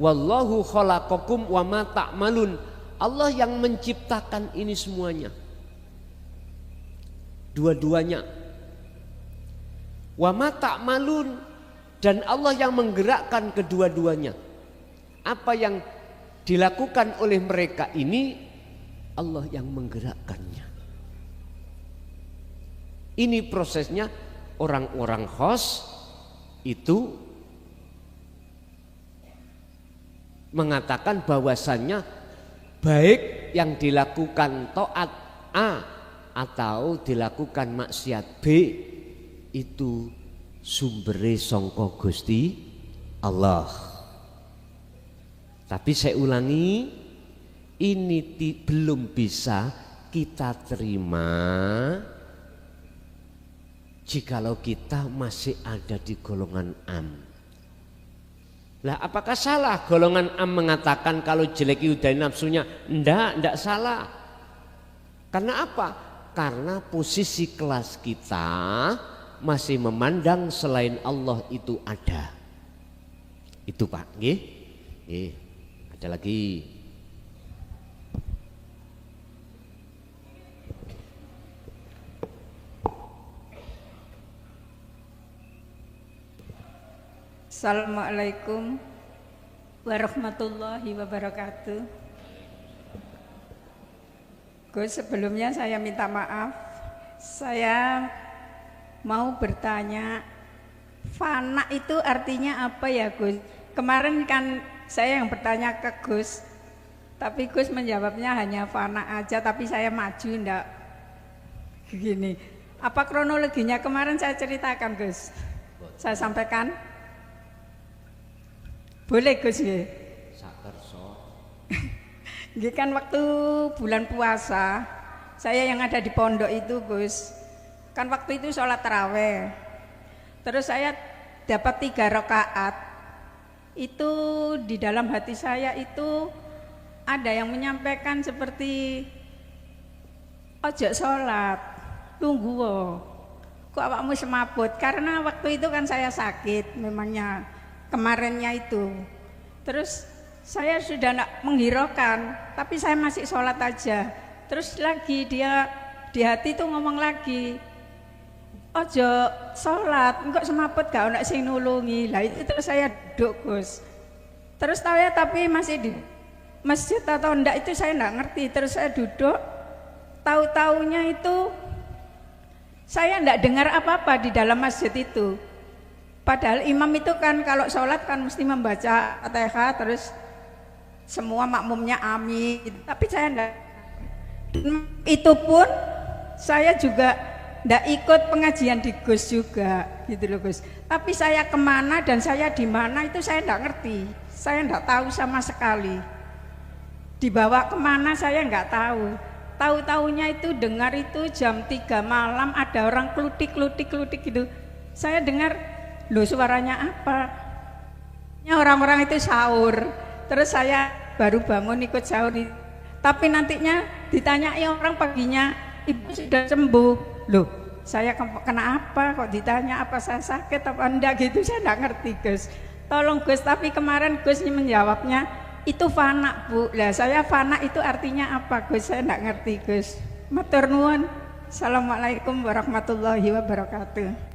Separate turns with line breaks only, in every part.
Wallahu khalaqakum wa ma ta'malun. Allah yang menciptakan ini semuanya. Dua-duanya. Wa ma ta'malun, dan Allah yang menggerakkan kedua-duanya. Apa yang dilakukan oleh mereka ini Allah yang menggerakkannya. Ini prosesnya. Orang-orang khos itu mengatakan bahwasannya baik yang dilakukan taat A atau dilakukan maksiat B itu sumbere sangka Gusti Allah. Tapi saya ulangi, ini belum bisa kita terima jikalau kita masih ada di golongan am. Lah apakah salah golongan am mengatakan kalau jelek itu dari nafsunya? Enggak salah. Karena apa? Karena posisi kelas kita masih memandang selain Allah itu ada. Itu Pak, nggih? Ada lagi.
Assalamualaikum warahmatullahi wabarakatuh. Gus, sebelumnya saya minta maaf. Saya mau bertanya, fana itu artinya apa ya Gus? Kemarin kan saya yang bertanya ke Gus, tapi Gus menjawabnya hanya fana aja, tapi saya maju ndak gini. Apa kronologinya kemarin saya ceritakan Gus? Saya sampaikan. Boleh Gus nggih?
Sakerso.
Nggih kan waktu bulan puasa, saya yang ada di pondok itu Gus. Kan waktu itu sholat taraweh. Terus saya dapat 3 rakaat. Itu di dalam hati saya itu ada yang menyampaikan seperti ojo sholat, tunggu kok awakmu semaput. Karena waktu itu kan saya sakit memangnya. Kemarinnya itu, terus saya sudah tidak menghiraukan, tapi saya masih sholat aja. Terus lagi dia di hati itu ngomong lagi, ojo sholat, enggak semaput gak ada sing nulungi. Lah itu terus saya duduk Gus. Terus saya tapi masih di masjid atau enggak itu saya enggak ngerti. Terus saya duduk, tahu-taunya itu saya enggak dengar apa-apa di dalam masjid itu. Padahal imam itu kan kalau sholat kan mesti membaca Fatihah, terus semua makmumnya amin. Tapi saya enggak. Itu pun saya juga enggak ikut pengajian di Gus juga, gitu loh Gus. Tapi saya kemana dan saya di mana itu saya enggak ngerti. Saya enggak tahu sama sekali. Dibawa kemana saya enggak tahu. Tahu-taunya itu dengar itu jam 3 malam ada orang klutik gitu. Saya dengar, loh suaranya apa? Ya orang-orang itu sahur. Terus saya baru bangun ikut sahur. Tapi nantinya ditanyai orang paginya, ibu sudah sembuh. Loh saya kena apa kok ditanya apa saya sakit apa enggak gitu, saya enggak ngerti Gus. Tolong Gus, tapi kemarin Gus menjawabnya itu fana Bu. Lah saya fana itu artinya apa Gus? Saya enggak ngerti Gus. Matur nuwun. Assalamualaikum warahmatullahi wabarakatuh.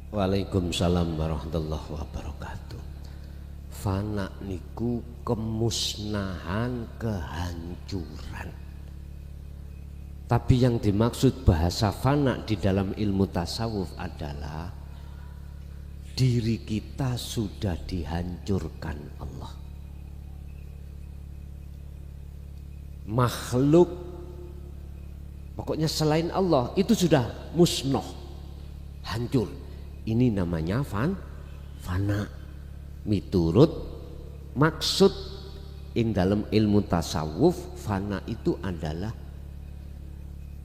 Waalaikumsalam warahmatullahi wabarakatuh. Fana niku kemusnahan, kehancuran. Tapi yang dimaksud bahasa fana di dalam ilmu tasawuf adalah diri kita sudah dihancurkan Allah. Makhluk pokoknya selain Allah itu sudah musnah, hancur. Ini namanya fana. Miturut maksud ing dalam ilmu tasawuf, fana itu adalah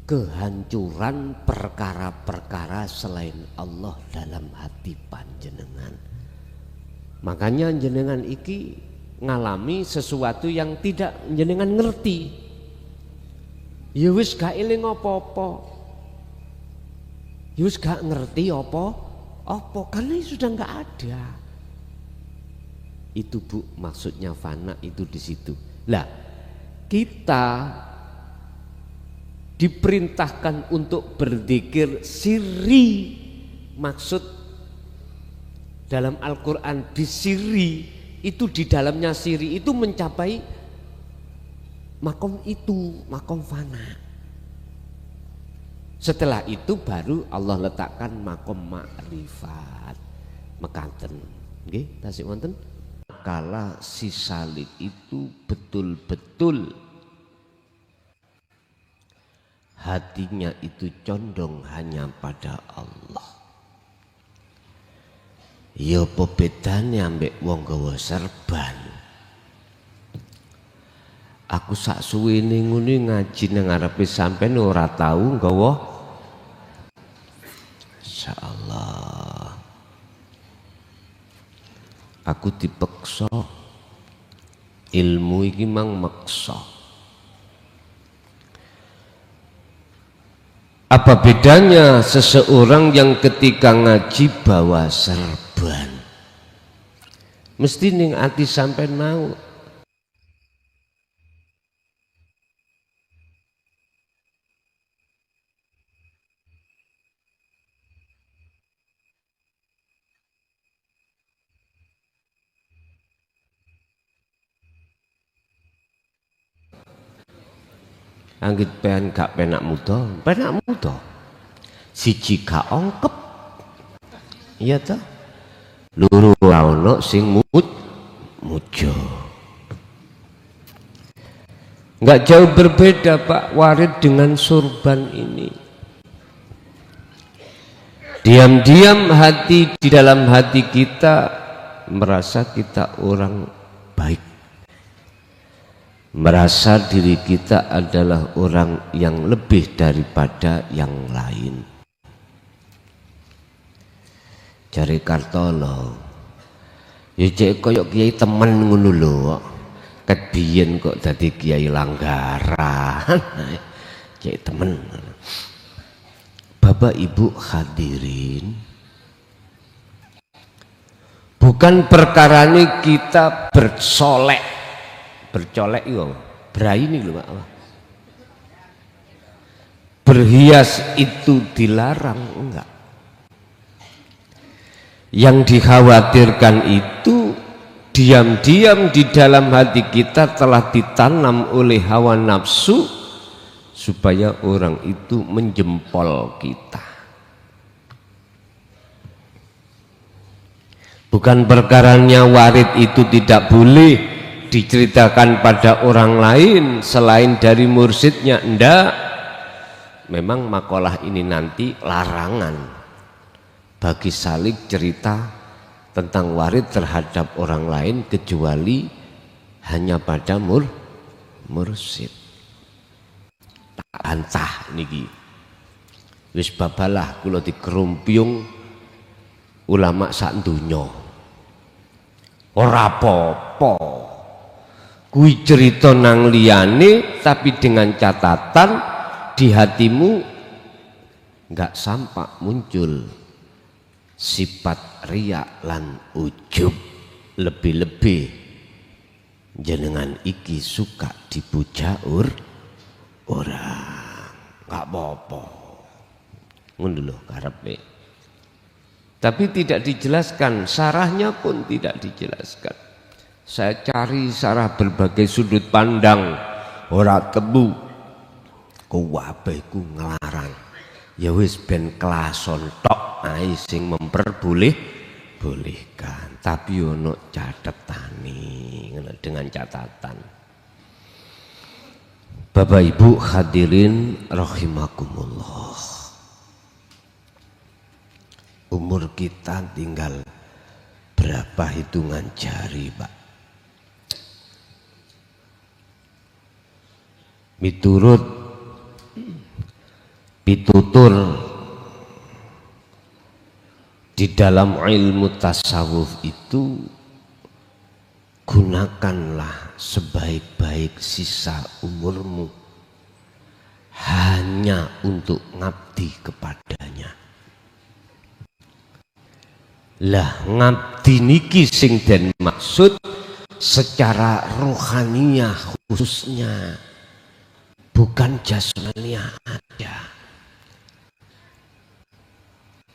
kehancuran perkara-perkara selain Allah dalam hati panjenengan. Makanya jenengan iki ngalami sesuatu yang tidak jenengan ngerti. Ya wis gak eling apa-apa. Ya wis gak ngerti apa karena sudah nggak ada. Itu Bu, maksudnya fana itu di situ. Lah, kita diperintahkan untuk berzikir sirri. Maksud dalam Al-Quran bisiri itu di dalamnya siri itu mencapai makom itu, makom fana. Setelah itu baru Allah letakkan makom ma'rifat. Mekaten. Nggih, tasik wonten. Kala si Salik itu betul-betul hatinya itu condong hanya pada Allah. Ya apa bedane ambek wong gawa serban. Aku sak suwene ngene ngaji nang ngarepe sampean ora tau gawa. Insyaallah. Aku dipeksa. Ilmu iki mang meksa. Apa bedanya seseorang yang ketika ngaji bawa serban? Mesti ning ati sampean mau. Anggit pen gak penak muda, siji gak ongkep, iya toh, luru ono sing mujo. Nggak jauh berbeda Pak Warid dengan Surban ini. Diam-diam di dalam hati kita merasa kita orang baik. Merasa diri kita adalah orang yang lebih daripada yang lain. Jare Kartolo, ya cek koyok kiai temen ngono lho, ket biyen kok dadi kiai langgaran, cek temen. Bapak Ibu hadirin, bukan perkara ini kita bercolek itu berai ini loh Pak. Berhias itu dilarang, enggak. Yang dikhawatirkan itu diam-diam di dalam hati kita telah ditanam oleh hawa nafsu supaya orang itu menjempol kita. Bukan perkaranya warid itu tidak boleh diceritakan pada orang lain selain dari mursyidnya, enggak. Memang makalah ini nanti larangan bagi Salik cerita tentang warid terhadap orang lain kecuali hanya pada mursyid. Tak antah niki wis babalah kula dikerumpiung ulama sak donya ora apa-apa. Kui cerita nang liyane tapi dengan catatan di hatimu nggak sampai muncul sifat riya lan ujub. Lebih-lebih jenengan iki suka dipuja orang, nggak apa-apa ngono lho karepe. Tapi tidak dijelaskan, sarahnya pun tidak dijelaskan. Saya cari sarah berbagai sudut pandang, ora tebu. Kuwabe ku ngelarang. Ya wis ben klason tok ae sing memperbolehkan. Tapi ono catetane, dengan catatan. Bapak Ibu hadirin rahimakumullah. Umur kita tinggal berapa hitungan jari, Pak? Miturut pitutur di dalam ilmu tasawuf itu, gunakanlah sebaik-baik sisa umurmu hanya untuk ngabdi kepadanya. Lah ngabdi niki sing den maksud secara rohaniah khususnya, bukan jasmaniah aja.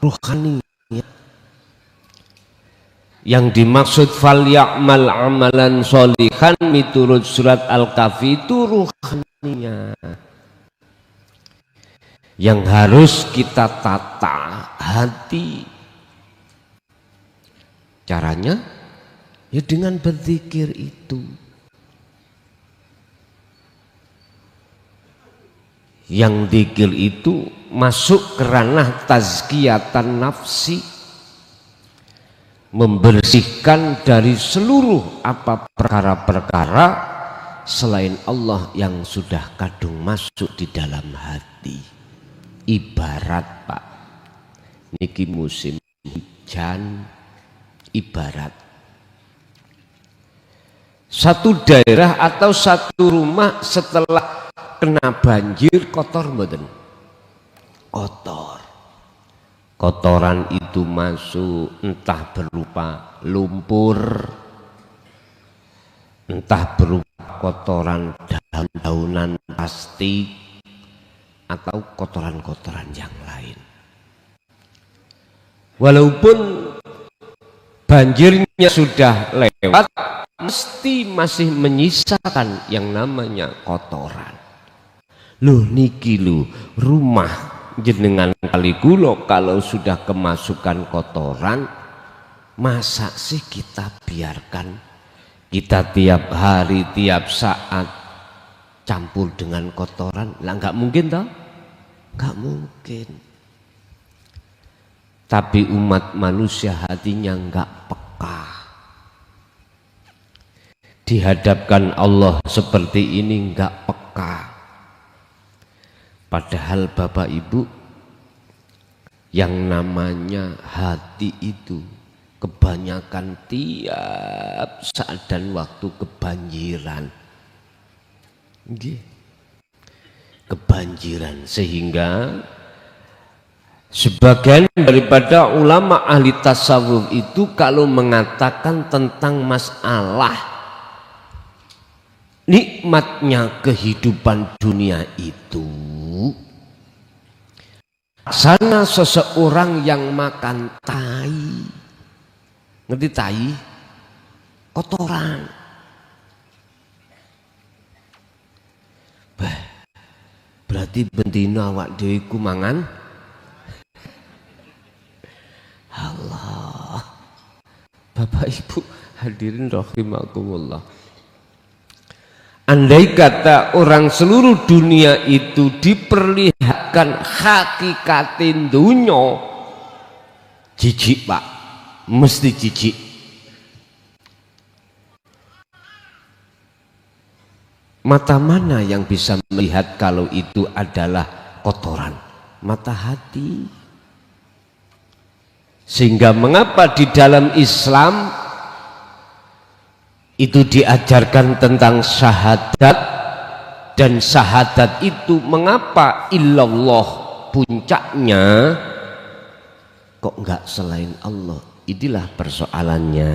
Rohani yang dimaksud fal ya'mal amalan sholihan miturut surat Al-Kahfi itu ruhaninya yang harus kita tata hati. Caranya ya dengan berzikir itu. Yang zikir itu masuk ke ranah tazkiyatan nafsi, membersihkan dari seluruh apa perkara-perkara selain Allah yang sudah kadung masuk di dalam hati. Ibarat Pak, niki musim hujan, ibarat satu daerah atau satu rumah setelah kena banjir kotor mboten? Kotor. Kotoran itu masuk entah berupa lumpur, entah berupa kotoran daun-daunan plastik, atau kotoran-kotoran yang lain. Walaupun banjirnya sudah lewat, mesti masih menyisakan yang namanya kotoran. Loh niki lu rumah jenengan kali kula kalau sudah kemasukan kotoran, masa sih kita biarkan kita tiap hari tiap saat campur dengan kotoran? Lah nggak mungkin toh? Nggak mungkin. Tapi umat manusia hatinya nggak peka. Dihadapkan Allah seperti ini nggak peka. Padahal Bapak Ibu, yang namanya hati itu kebanyakan tiap saat dan waktu kebanjiran. Kebanjiran, sehingga sebagian daripada ulama ahli tasawuf itu kalau mengatakan tentang masalah nikmatnya kehidupan dunia itu, sana seseorang yang makan tai, ngerti tai? Kotoran. Bah, berarti bendina awak dhewe iku mangan Allah. Bapak Ibu hadirin rahimakumullah. Andai kata orang seluruh dunia itu diperlihatkan hakikatin dunya, jijik Pak, mesti jijik. Mata mana yang bisa melihat kalau itu adalah kotoran? Mata hati. Sehingga mengapa di dalam Islam itu diajarkan tentang syahadat, dan syahadat itu mengapa illallah puncaknya kok enggak selain Allah? Inilah persoalannya,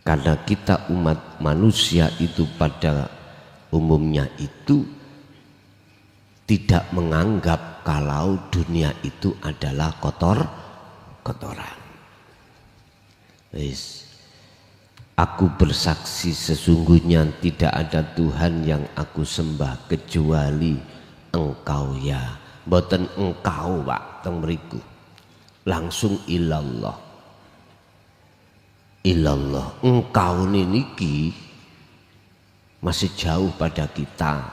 karena kita umat manusia itu pada umumnya itu tidak menganggap kalau dunia itu adalah kotoran. Aku bersaksi sesungguhnya tidak ada Tuhan yang aku sembah kecuali Engkau ya. Mboten engkau Pak teng mriku. Langsung ilallah. Ilallah. Engkau niki masih jauh pada kita,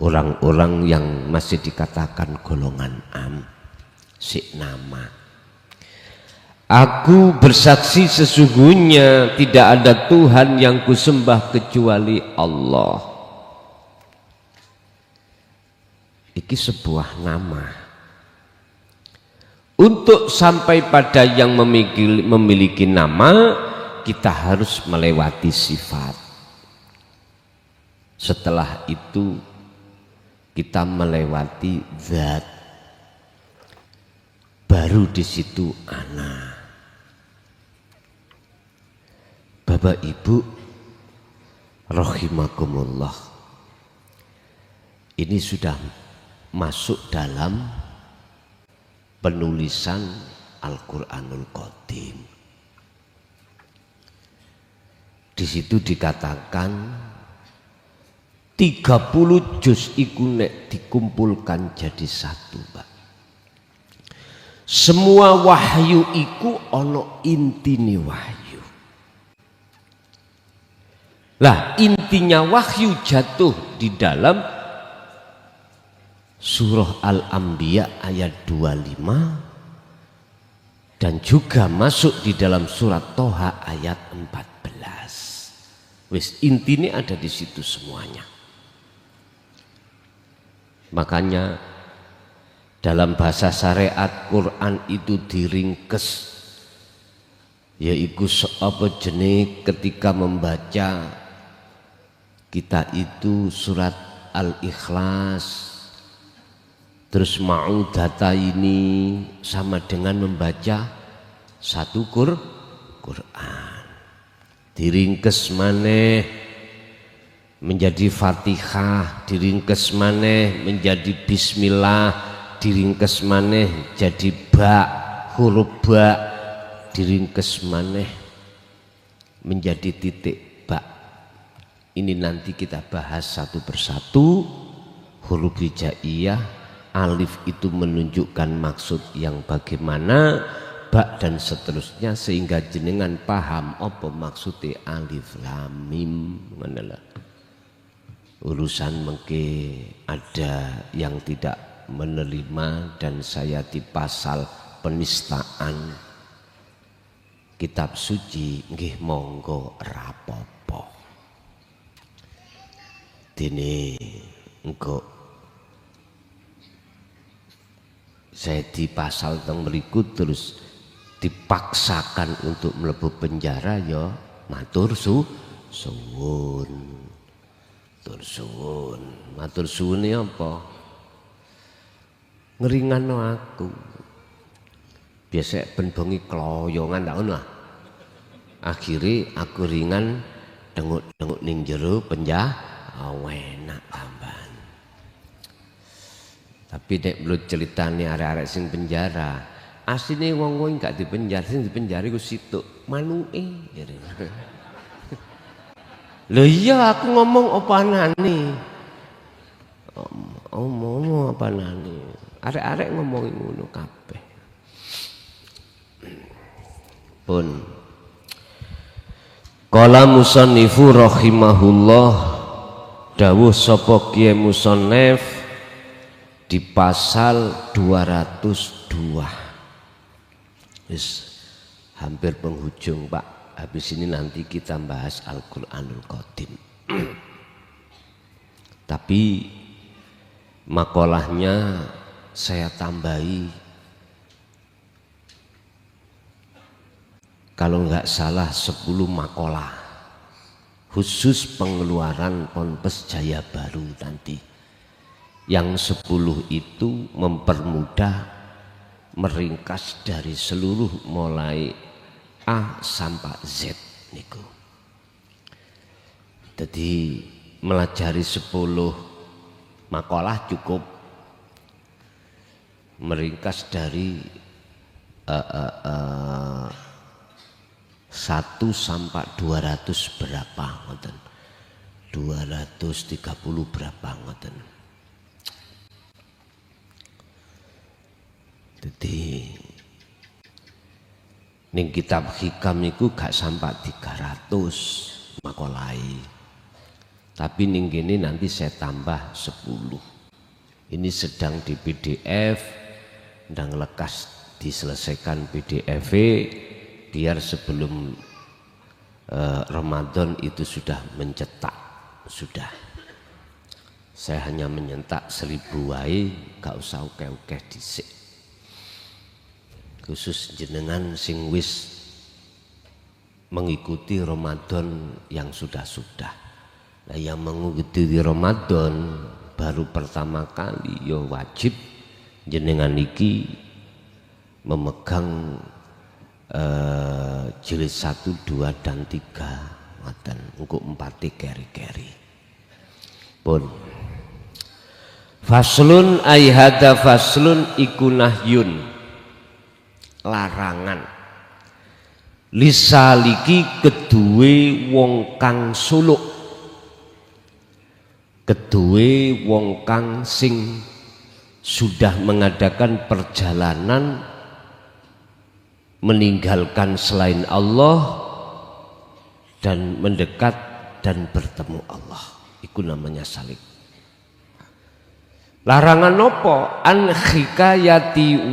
orang-orang yang masih dikatakan golongan am, sik nama. Aku bersaksi sesungguhnya tidak ada Tuhan yang kusembah kecuali Allah. Iki sebuah nama. Untuk sampai pada yang memiliki nama, kita harus melewati sifat. Setelah itu kita melewati zat. Baru di situ ana. Bapak Ibu rahimakumullah, ini sudah masuk dalam penulisan Al-Qur'anul Qadim. Di situ dikatakan 30 juz iku nek dikumpulkan jadi satu, Pak. Semua wahyu iku ono intine wahyu. Lah intinya wahyu jatuh di dalam surah Al-Anbiya ayat 25 dan juga masuk di dalam surat Toha ayat 14. Wis intinya ada di situ semuanya. Makanya dalam bahasa syariat Quran itu diringkes, yaitu apa jenis ketika membaca kita itu surat Al-Ikhlas terus ma'udata ini sama dengan membaca satu Quran. Diringkes maneh menjadi Fatihah, diringkes maneh menjadi Bismillah, diringkes maneh jadi ba, huruf ba, diringkes maneh menjadi titik ba. Ini nanti kita bahas satu persatu. Huruf hijaiyah, alif itu menunjukkan maksud yang bagaimana, ba dan seterusnya, sehingga jenengan paham apa maksudnya alif lam mim. Manalah urusan mengke ada yang tidak menerima dan saya di pasal penistaan kitab suci, nggih monggo rapopo. Dene engko saya di pasal teng mriku terus dipaksakan untuk mlebu penjara, ya matur suwun. Matur suwun apa? Ngeringanno aku. Biasa ben bengi kloyongan tak ngono. Akhire aku ringan dengut-dengut ning jero penjara. Enak tambahan. Tapi nek mlut ceritane arek-arek sing penjara, asline wong-wong gak dipenjara, sing dipenjara iku situk manuke. Lho iya aku ngomong opanane. Ngomong opanane. Arek-arek ngomong ngono kabeh. Pun qala musannifu rahimahullah, dawuh sapa Kiai Musannif di pasal 202. Wis hampir penghujung, Pak. Habis ini nanti kita bahas Al-Qur'anul Qadim. Tapi makolahnya saya tambahi, kalau nggak salah 10 makalah khusus pengeluaran Ponpes Jaya Baru nanti. Yang 10 itu mempermudah meringkas dari seluruh mulai A sampai Z niku. Jadi melajari 10 makalah cukup meringkas dari 1 sampai 200 berapa ngoten. 230 berapa ngoten. Jadi ning kitab hikam niku gak sampai 300 makolai. Tapi ning kene nanti saya tambah 10. Ini sedang di PDF, dan lekas diselesaikan PDF biar sebelum Ramadan itu sudah mencetak. Sudah. Saya hanya menyentak 1000 wae, gak usah oke-oke dhisik. Khusus jenengan sing wis mengikuti Ramadan yang sudah-sudah. Nah, yang mengikuti Ramadan baru pertama kali ya wajib jenengan iki memegang jilid 1, 2 dan 3 ngoten engko 4 keri-keri pun. Faslun ay hada faslun iku nahyun larangan lisaliki keduwe wong kang suluk, keduwe wong kang sing sudah mengadakan perjalanan meninggalkan selain Allah dan mendekat dan bertemu Allah, itu namanya salik. Larangan nopo an hikayati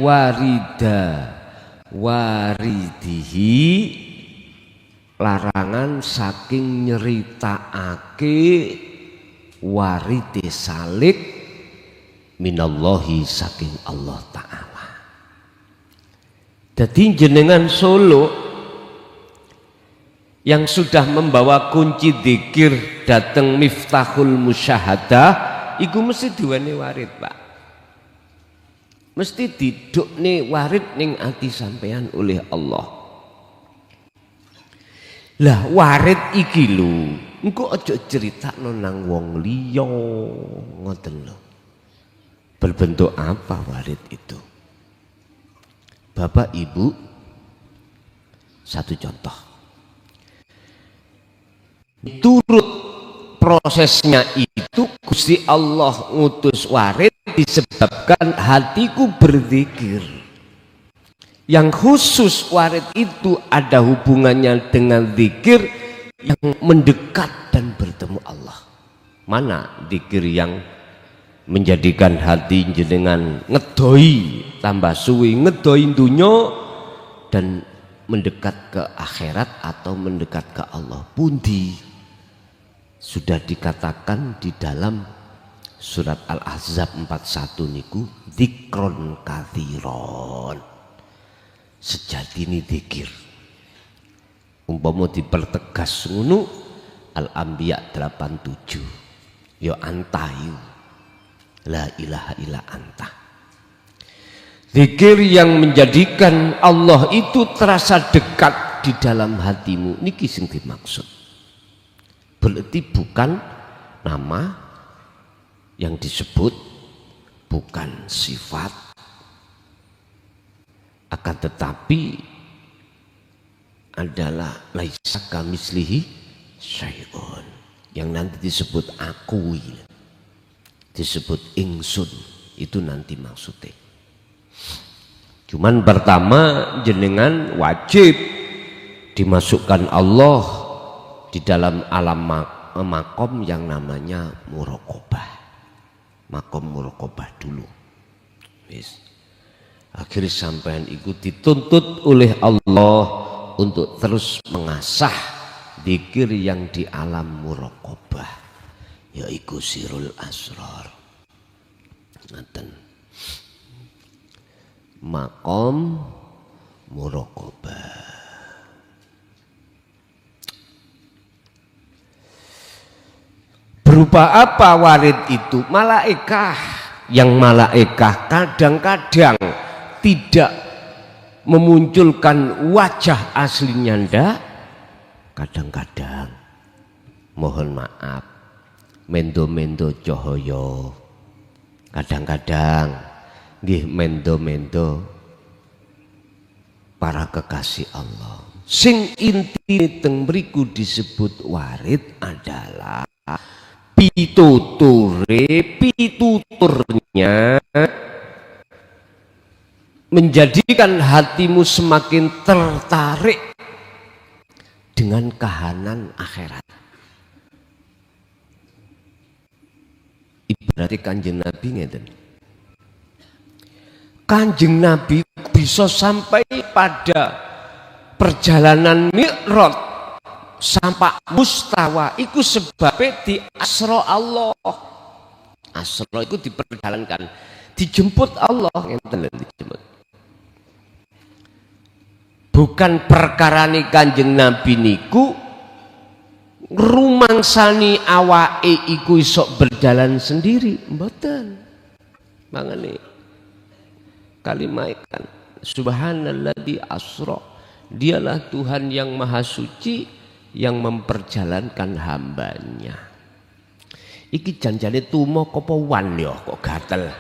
waridihi, larangan saking nyeritaake waride salik minallahi saking Allah Ta'ala. Jadi jenengan Solo yang sudah membawa kunci dzikir dateng Miftahul Musyahadah iku mesti diweni warid, Pak. Mesti didukne warid ning ati sampean oleh Allah. Lah warid iki lho, engko aja critakno nang wong liya ngoten lho. Berbentuk apa warid itu? Bapak Ibu, satu contoh. Turut prosesnya itu Gusti Allah ngutus warid disebabkan hatiku berzikir. Yang khusus warid itu ada hubungannya dengan zikir yang mendekat dan bertemu Allah. Mana zikir yang menjadikan hati jenengan ngedoi tambah suwi, ngedoi dunya dan mendekat ke akhirat atau mendekat ke Allah? Pundi? Sudah dikatakan di dalam surat Al-Ahzab 41 niku dzikron katsiron. Sejati ini dzikir. Umpama dipertegas ngono Al-Anbiya 87. Ya antayu. La ilaha illa anta. Zikir yang menjadikan Allah itu terasa dekat di dalam hatimu. Niki sing dimaksud. Berarti bukan nama yang disebut, bukan sifat, akan tetapi adalah laisa kamislihi syai'un, yang nanti disebut aku, disebut ingsun, itu nanti maksudnya. Cuman pertama jenengan wajib dimasukkan Allah di dalam alam makom yang namanya muraqabah. Makom muraqabah dulu. Wis. Akhirnya sampean ikut dituntut oleh Allah untuk terus mengasah zikir yang di alam muraqabah, yaitu sirul asrar. Ngaten. Makom muraqabah. Berupa apa warid itu? Malaikah, yang malaikah kadang-kadang tidak memunculkan wajah aslinya ndak, kadang-kadang mohon maaf mendo-mendo cahaya, kadang-kadang nggih mendo-mendo para kekasih Allah. Sing inti teng mriku disebut warid adalah pituturnya menjadikan hatimu semakin tertarik dengan kahanan akhirat. Ibarat Kanjeng Nabi ngeten. Kanjeng Nabi bisa sampai pada perjalanan Mi'raj sampai mustawa iku sebabnya di asra Allah. Asra itu diperjalankan, dijemput Allah, dijemput. Bukan perkara ni Kanjeng Nabi niku rumangsani awake iku isok berjalan sendiri, mboten. Mangane kalimat kan subhanalladzi asra Dialah Tuhan yang maha suci yang memperjalankan hambanya. Iki janjane tumo apa wan ya kok gatel.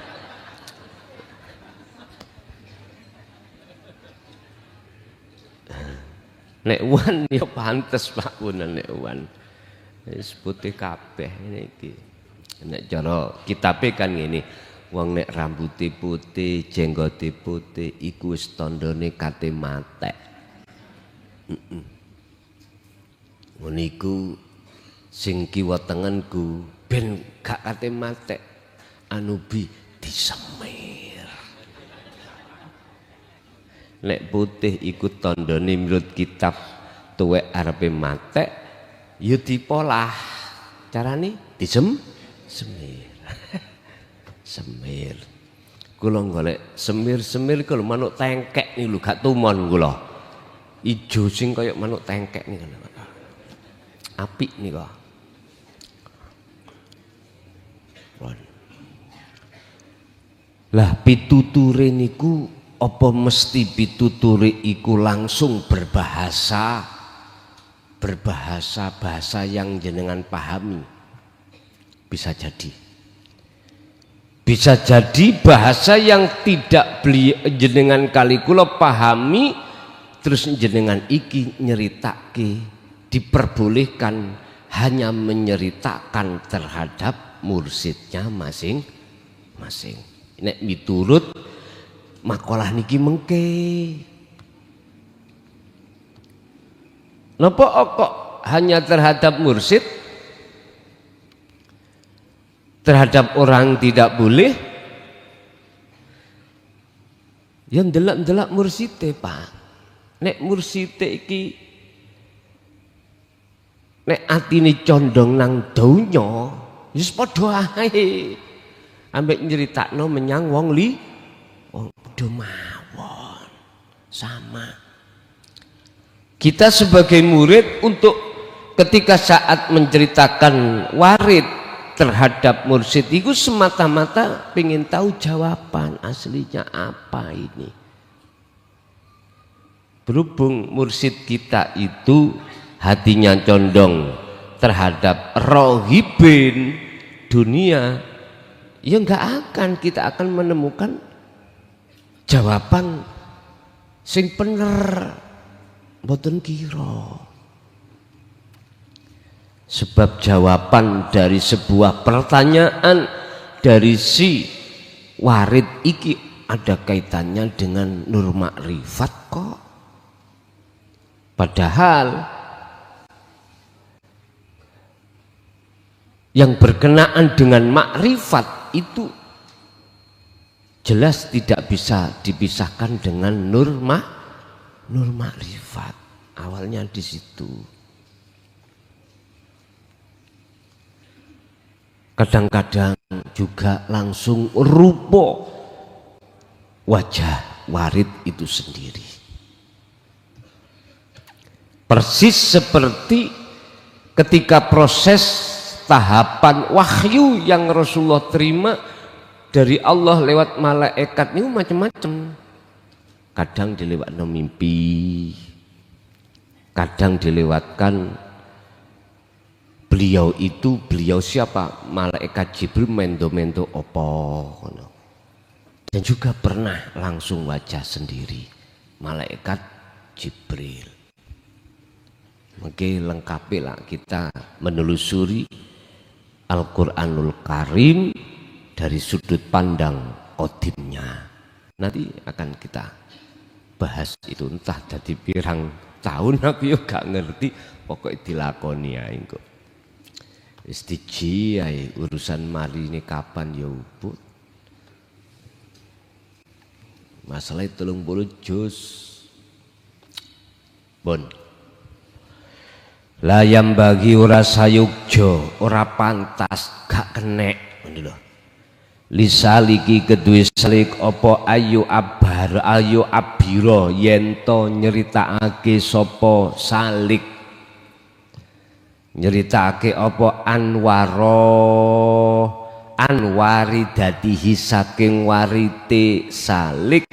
Nek wan ya pantes Pak Punan nek wan. Wis putih kabeh niki. Nek cara kitabe kan ngene, wong nek rambuté putih, jenggote putih iku wis tandane kate matek. Ngono iku sing kiwa tengenku ben gak kate matek anubi disemir. Nek putih iku tandane menurut kitab tuwek arepe matek ya dipolah. Carane semir. Semir. Kula golek semir-semir kalau manuk tengkek niku lho gak tumon kula. Ijo sing kaya manuk tengkek niku. Apik nika. Lah pituture niku apa mesti pituture iku langsung berbahasa bahasa yang jenengan pahami? Bisa jadi bahasa yang tidak jenengan kali kula pahami terus jenengan iki nyeritake diperbolehkan hanya menceritakan terhadap mursidnya masing-masing. Nek miturut makalah niki mengke. Napa kok hanya terhadap mursid? Terhadap orang tidak boleh? Yang ndelok-ndelok mursite, Pak. Nek mursite iki nek atine condong nang donya, wis padha ae. Ambek nyeritakno menyang wong mawon sama. Kita sebagai murid untuk ketika saat menceritakan warid terhadap mursid itu semata-mata pengen tahu jawaban aslinya apa ini. Berhubung mursid kita itu hatinya condong terhadap rohibin dunia, ya nggak akan kita akan menemukan jawaban sing bener mboten kira. Sebab jawaban dari sebuah pertanyaan dari si warid iki ada kaitannya dengan nur makrifat kok. Padahal yang berkenaan dengan makrifat itu jelas tidak bisa dipisahkan dengan nur makrifat. Awalnya di situ. Kadang-kadang juga langsung rupa wajah warid itu sendiri. Persis seperti ketika proses tahapan wahyu yang Rasulullah terima dari Allah lewat malaikat ini macam-macam. Kadang dilewatkan mimpi, kadang dilewatkan beliau siapa? Malaikat Jibril mendo-mendo opo. Dan juga pernah langsung wajah sendiri malaikat Jibril. Mungkin lengkapi lah kita menelusuri Al-Quranul Karim dari sudut pandang kodimnya. Nanti akan kita bahas itu, entah jadi pirang tahun aku juga gak ngerti, pokoknya dilakoni ya engko. Istiji urusan mari ini kapan ya ubud. Masalah 30 juz. Bon. Layam bagi ora sayukjo, ora pantas, gak kenek ngono lho. Lisaliki kedue salik apa ayu abira yen to nyeritakake sapa salik. Nyeritakake apa anwari dadihi saking warite salik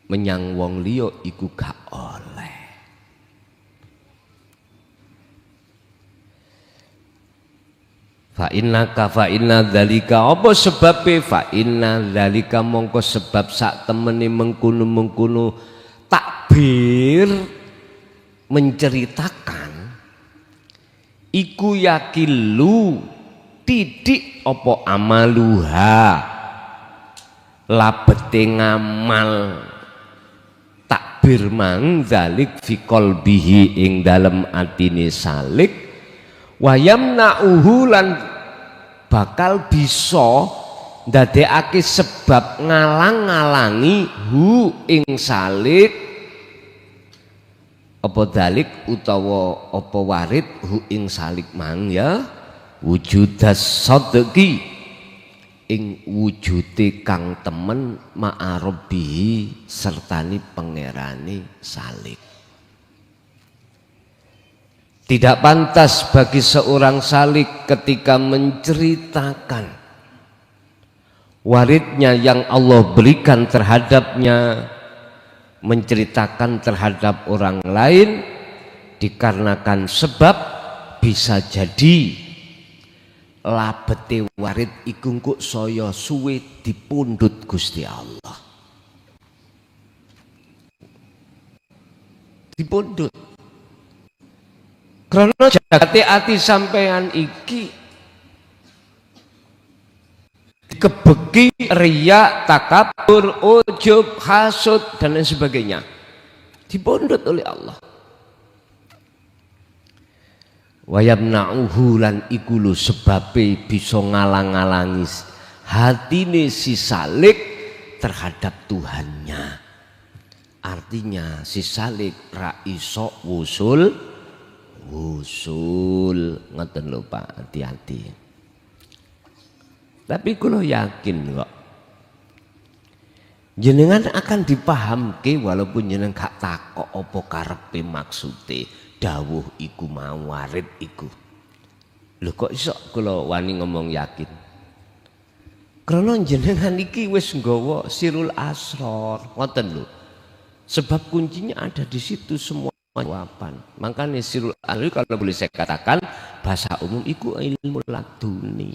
menyang wong liya iku gak oleh. Fa inna dzalika apa sebabe fa inna dzalika mongko sebab sak temene mengkono takbir menceritakan iku yakilu tidik apa amaluha labete ngamal takbir mang dzalik fi qalbihi ing dalem atine salik wayamna'uhu lan bakal bisa ndadekake sebab ngalang-alangi hu ing salik apa dalik utawa apa warid hu ing salik mang ya wujudas sadqi ing wujute kang temen ma'arabihi sertani pangerane salik. Tidak pantas bagi seorang salik ketika menceritakan waridnya yang Allah berikan terhadapnya, menceritakan terhadap orang lain dikarenakan sebab bisa jadi labete warid iku kok saya suwe dipundhut Gusti Allah. Dipundhut. Karena jagate ati sampean iki kebeki, riya, takabur, ujub, hasud dan lain sebagainya dipundhut oleh Allah. Wayamna'uhu lan iku lho sebabe bisa ngalang-alangi hatine si salik terhadap Tuhannya. Artinya si salik ra iso wusul ngoten lho Pak, hati-hati. Tapi kula yakin kok jenengan akan dipahamke walaupun jenengan gak takok apa karepe maksude dawuh iku mau warid iku. Lho kok iso kula wani ngomong yakin? Karena jenengan iki wis nggawa sirul asrar, ngoten lho. Sebab kuncinya ada di situ semua jawaban. Makanya sirul asrar kalau boleh saya katakan bahasa umum iku ilmu laduni.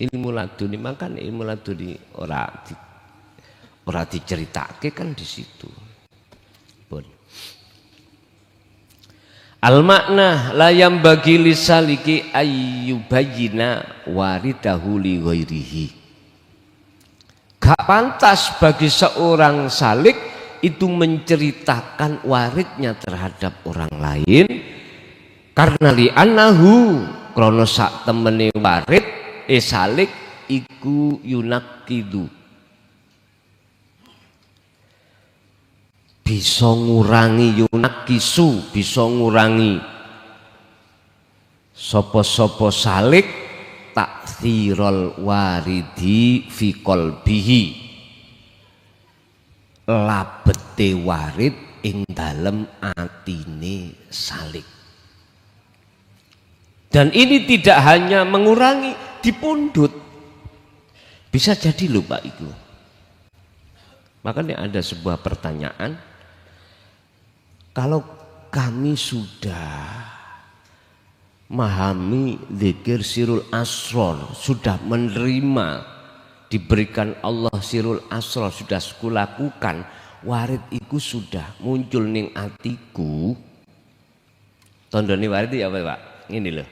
Ilmu laduni, makanya ilmu laduni ora diceritake kan di situ. Pun. Al makna layam bagi lisaliki ayyubayyina waridahu li ghairihi. Gak pantas bagi seorang salik itu menceritakan waridnya terhadap orang lain karena li'annahu krono sak temene warid salik iku yunakidu bisa ngurangi yunakisu bisa ngurangi sopo-sopo salik takthirul waridi fi qalbihi labete warid ing dalem atine salik. Dan ini tidak hanya mengurangi, dipundhut. Bisa jadi lho Pak itu. Makanya ada sebuah pertanyaan, kalau kami sudah memahami zikir sirul asrar, sudah menerima diberikan Allah sirul asrar, sudah kulakukan, warid iku sudah muncul ning atiku. Tandane warid ya apa Pak? Ini loh.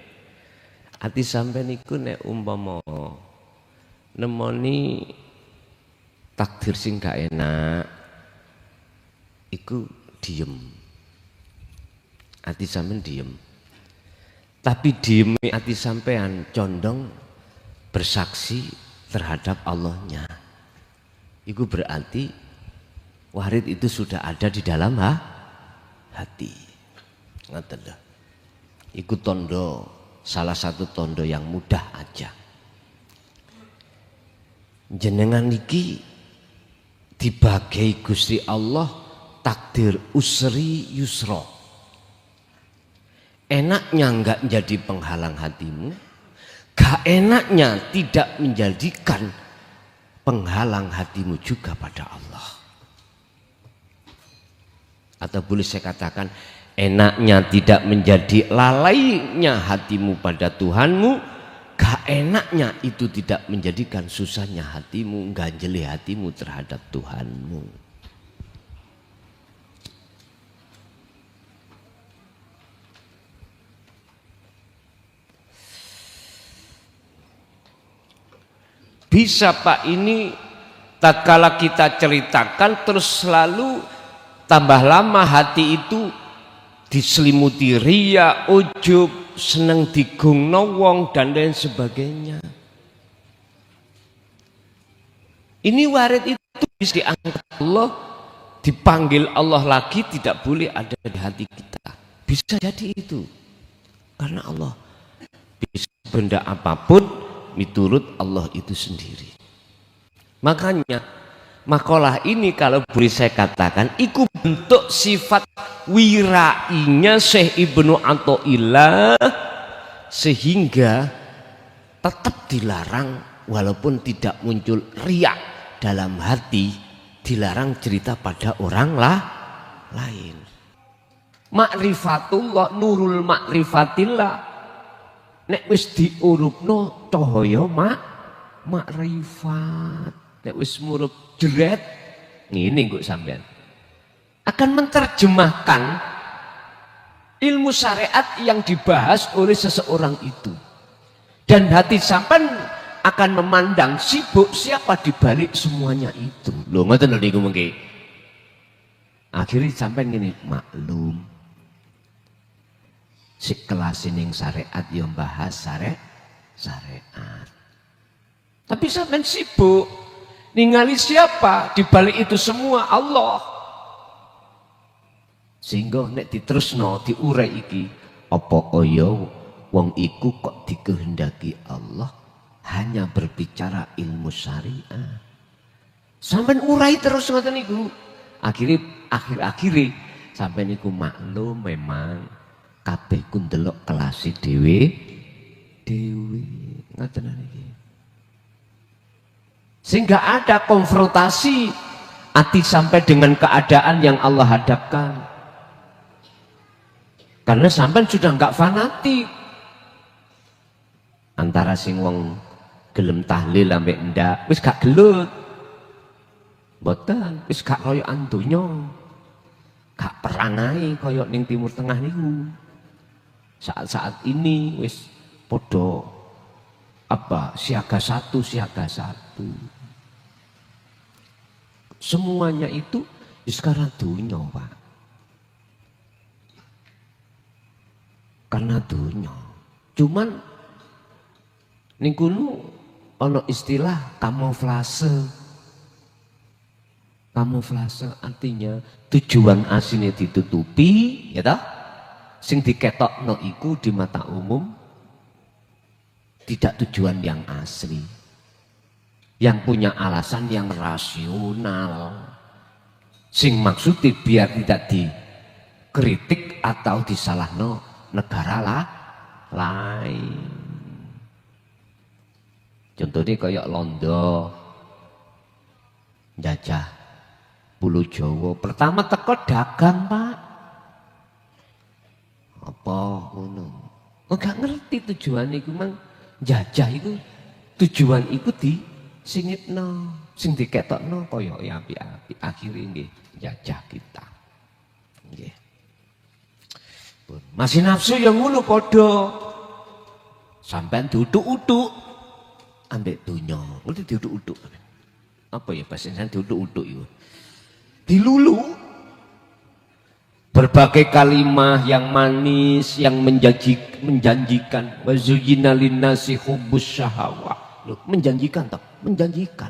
Ati sampeyan niku nek umpama nemoni takdir sing gak enak iku diem. Ati sampeyan diem. Tapi diem ati sampeyan condong bersaksi terhadap Allahnya. Itu berarti warid itu sudah ada di dalam hati. Ngoten lho. Iku tondo, salah satu tondo yang mudah aja. Jenengan niki dibagi Gusti Allah takdir usri yusra. Enaknya enggak jadi penghalang hatimu, gak enaknya tidak menjadikan penghalang hatimu juga pada Allah. Atau boleh saya katakan, enaknya tidak menjadi lalainya hatimu pada Tuhanmu, gak enaknya itu tidak menjadikan susahnya hatimu, ganjeli hatimu terhadap Tuhanmu. Bisa Pak, ini tatkala kita ceritakan terus selalu tambah lama hati itu diselimuti ria, ujub, seneng digungno wong dan lain sebagainya. Ini warid itu bisa diangkat Allah, dipanggil Allah lagi, tidak boleh ada di hati kita. Bisa jadi itu. Karena Allah bisa benda apapun miturut Allah itu sendiri. Makanya makalah ini kalau boleh saya katakan itu bentuk sifat wirainya Syekh Ibnu Athaillah, sehingga tetap dilarang walaupun tidak muncul riak dalam hati, dilarang cerita pada orang lain. Ma'rifatullah, nurul ma'rifatillah, nek wis diurupno cahaya makrifat, nek wis murup jeret ngene kok sampean akan menerjemahkan ilmu syariat yang dibahas oleh seseorang itu, dan hati sampean akan memandang sibuk siapa di balik semuanya itu. Lho ngoten lho niku mengke. Akhirnya sampean ngene, maklum sekelas ning syariat yang bahas syariat. Tapi sampean sibuk ningali siapa di balik itu semua, Allah. Sehingga nek diterusno diurai iki, apa kaya wong iku kok dikehendaki Allah hanya berbicara ilmu syariat. Sampean urai terus ngoten niku. Akhir-akhir sampean niku maklum memang kabeh ku ndelok kelasi dhewe ngoten niki. Sehingga ada konfrontasi hati sampai dengan keadaan yang Allah hadapkan. Karena sampai sudah enggak fanatik. Antara sing wong gelem tahlil ambek ndak, wis gak gelut. Mboten, wis gak koyokan donya. Gak perangai koyok ning Timur Tengah niku. Saat-saat ini wis podo siaga satu. Semuanya itu sekarang dunia Pak. Karena dunia. Cuman ning kono ana istilah kamuflase. Kamuflase artinya tujuan aslinya ditutupi, ya toh? Sing diketokno iku di mata umum tidak tujuan yang asli, yang punya alasan yang rasional, sing maksudnya biar tidak dikritik atau disalahno negara lain. Contohnya kayak Londo jajah Pulau Jawa, pertama teko dagang Pak, apa ngono, enggak ngerti tujuan iku mang jajah itu tujuan iku di singitno, sing diketokno kaya api-api, akhire nggih jajah kita. Nggih. Masih nafsu yang ngono padha. Sampean diutuk-utuk ambek donya. Ngerti diutuk-utuk. Apa ya bahasa Indonesia diutuk-utuk itu? Dilulu. Berbagai kalimat yang manis, yang menjanjikan. Wa zuyyina linnasi hubbus syahawat. Loh, menjanjikan toh? Menjanjikan.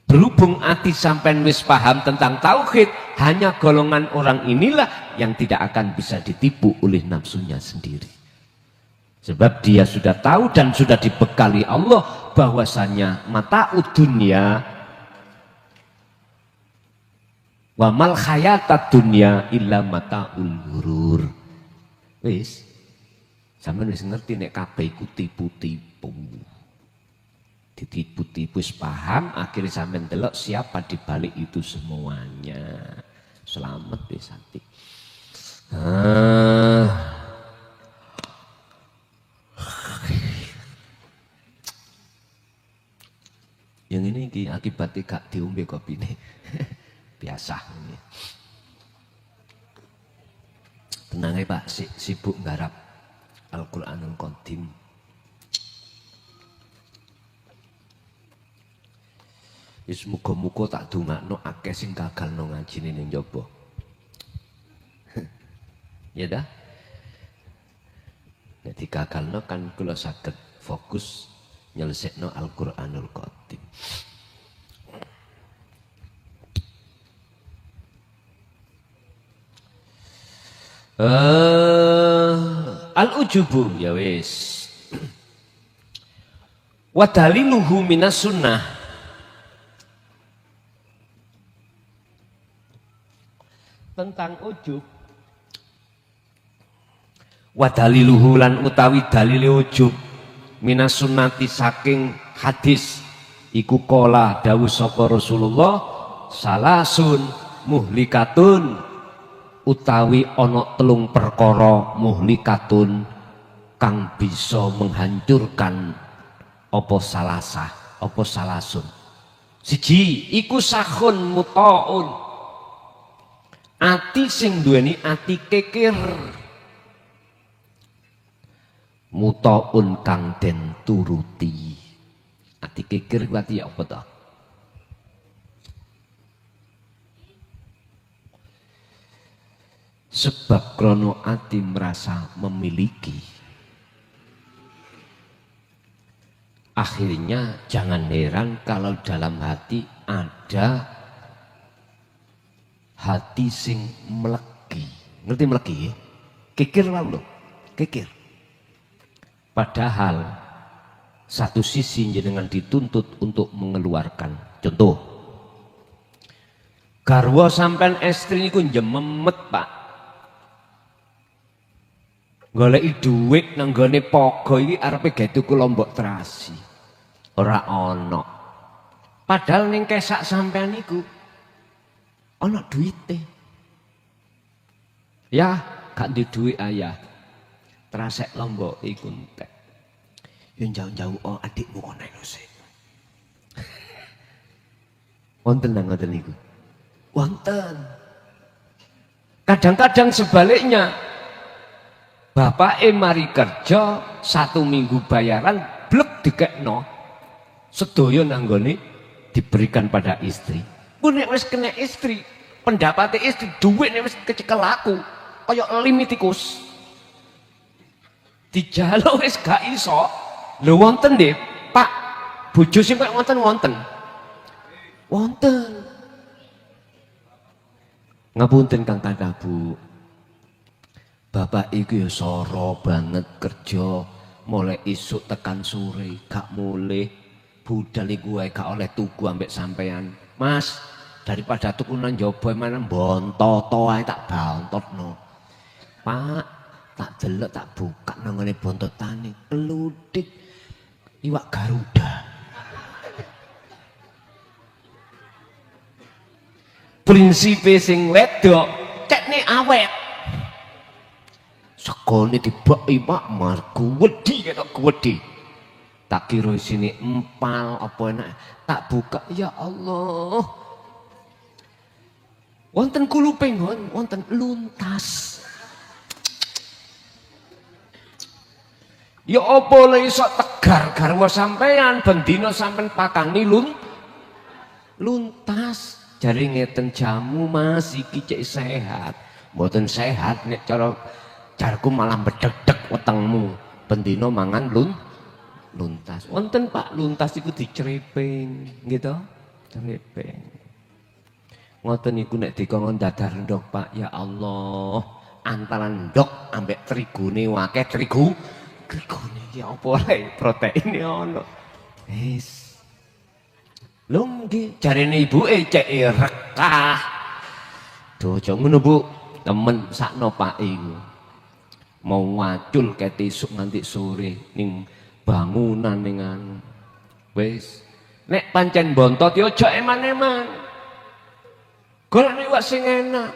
Berhubung hati sampai wis paham tentang tauhid, hanya golongan orang inilah yang tidak akan bisa ditipu oleh nafsunya sendiri. Sebab dia sudah tahu dan sudah dibekali Allah bahwasanya mata dunya wa mal hayatad dunya illa mataul ghurur. Wis sampeyan wis ngerti nek kabeh iku tipu-tipu. ditipu-tipu paham, akhirnya sampai delok siapa di balik itu semuanya. Selamat wis Santi. Yang ini akibatnya gak diombe kopi ini. Biasa ini. Tenang ya Pak, sibuk nggarap Al-Qur'anul Qadim. Wis muga-muga tak dongakno akeh sing gagalno ngajine ning njaba. Ya dah. Nek digagalno kan kula saged fokus nyelesekno Al-Qur'anul Qadim. Al-ujubu ya wis. Wa daliluhu minas sunnah. Tentang ujub. Wa daliluhu lan utawi dalile ujub minas sunnati saking hadis iku qala dawuh sapa Rasulullah salasun muhlikatun utawi ana telung perkara muhlikatun kang bisa menghancurkan apa salasah apa salasun. Siji iku sakhun mutaun, ati sing duweni ati kekir, mutaun kang den turuti. Ati kekir berarti apa toh? Sebab krono ati merasa memiliki, akhirnya jangan heran kalau dalam hati ada hati sing melegi. Ngerti melegi? Kikir lalu, kikir. Padahal satu sisi jenengan dituntut untuk mengeluarkan. Contoh, garwa sampean estri niku jememet Pak. Goleki dhuwit nang gone pogo iki arepe gawe tuku lombok terasi. Ora ana. Padahal ning kesak sampean niku ana duwite. Ya, gak di duit ayah. Terasek lombok iku entek. Yo jauh-jauh oh adikmu kono sik. Wonten nang ngoten niku. Wonten. Kadang-kadang sebaliknya. Bapak mari kerja 1 minggu bayaran blek dikekno sedaya nanggone diberikan pada istri. Ku nek wis kena istri, pendapatnya istri duit nek wis kecekel aku kaya lim tikus. Dijaluk wis gak iso. Lho wonten nggih, Pak. Bojo sing kok wonten. Wonten. Ngapunten Kang Kanda Bu. Bapak iku ya soro banget kerja mulai isuk tekan sore gak mulih budal iku wae gak oleh tuku ambek sampean. Mas, daripada tuku nang njaba mana bontot ae tak bontotno. Pak, tak delok tak buka nang ngene bontotane keludik iwak Garuda. Prinsipe sing wedok cekne awet. Sekone dibaki Pak marku wedi ketok wedi. Tak kira sini empal apa enak tak buka ya Allah. Wonten kuluping wonten luntas. Ya apa le iso tegar garwa sampean ben dina sampean pakani luntas. Jare ngeten jamu Mas iki cek sehat. Mboten sehat nek cara jarku malah bedeg-deg wetengmu bendino mangan luntas. Wonten Pak luntas iku dicereping gitu. Cereping. Ngoten iku nek dikongkon dadar ndok Pak ya Allah. Antara ndok ambek trigune wakeh trigune ya apa ae proteine ono. Wis. Lho nggih jarene ibuke cek rekah. Duh aja ngono Bu. Temen sakno Pak iku. Mau ngacul ket esuk nganti sore ning bangunan ning anu Wis nek pancen bontot yo aja eman-eman. Golekne wak sing enak.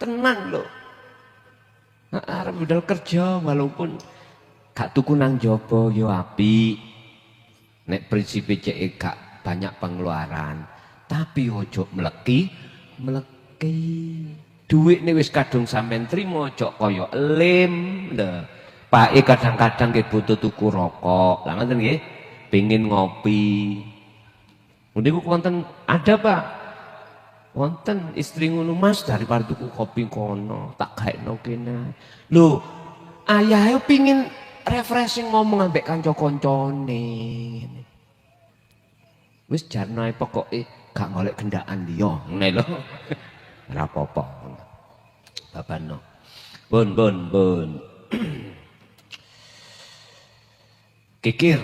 Tenan lho. Arep budal kerja walaupun gak tuku nang jaba yo apik. Nek prinsipe cek gak banyak pengeluaran, tapi ojo meleki. Duit ini wis kadung sampean trimo ojo kaya elim lho. Pake kadang-kadang nggih butuh tuku rokok. Lah ngoten nggih, pengin ngopi. Niku wonten ada Pak. Wonten istri ngono Mas, daripada tuku kopi kono, tak gaekno kene. Lho, ayahe pengin refreshing ngomong ambek kanca-kancane. Wis jarno ae pokoke gak golek gendaan liya. Ngene lho. Ora apa-apa. Babano. Bun. Kikir.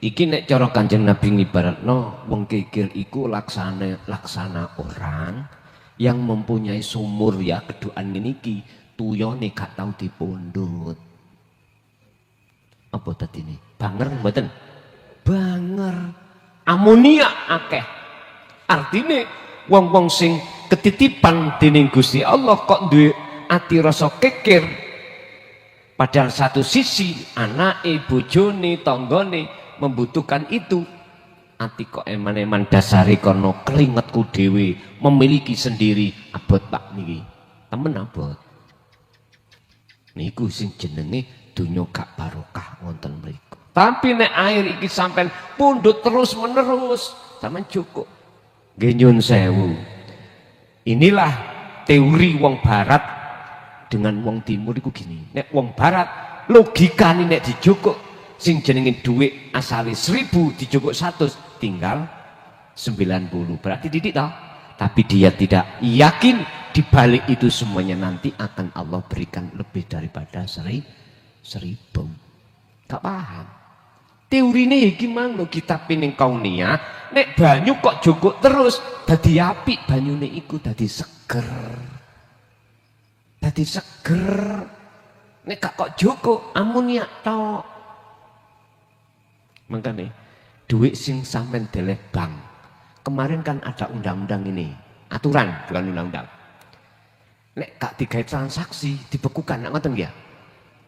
Iki nek cara Kanjeng Nabi ngibaratno wong kikir iku laksana orang yang mempunyai sumur ya keduan ngene iki, tuyone gak tau dipundhut. Apa tadi ini? Banger mboten? Banger. Amonia akeh. Artine wong-wong sing ketitipan dening Gusti Allah kok duwe ati rasa kikir. Padahal satu sisi anake, bojone, tanggane membutuhkan itu. Ati kok eman-eman dasare kono keringetku dhewe memiliki sendiri. Abot Pak niki. Temen abot. Niku sing jenenge dunya gak barokah wonten mriku. Tapi nek air iki sampean pundhut terus menerus, sampean cukup. Nggih nyun sewu. Inilah teori wong barat dengan wong timur iku gini. Nek wong barat logikane nek dijukuk sing jenenge dhuwit asale 1000 dijukuk 100 tinggal 90. Berarti didik toh. Tapi dia tidak yakin di balik itu semuanya nanti akan Allah berikan lebih daripada 1000. Gak paham. Teorine iki mang lho kitab ning Kaunia, nek banyu kok jukuk terus dadi apik, banyune iku dadi seger. Dadi seger. Nek gak kok jukuk amonia tok. Makanya duit sing sampean deleh bank. Kemarin kan ada undang-undang ini, aturan bukan undang-undang. Nek gak digawe transaksi dibekukan, nak ngoten ya.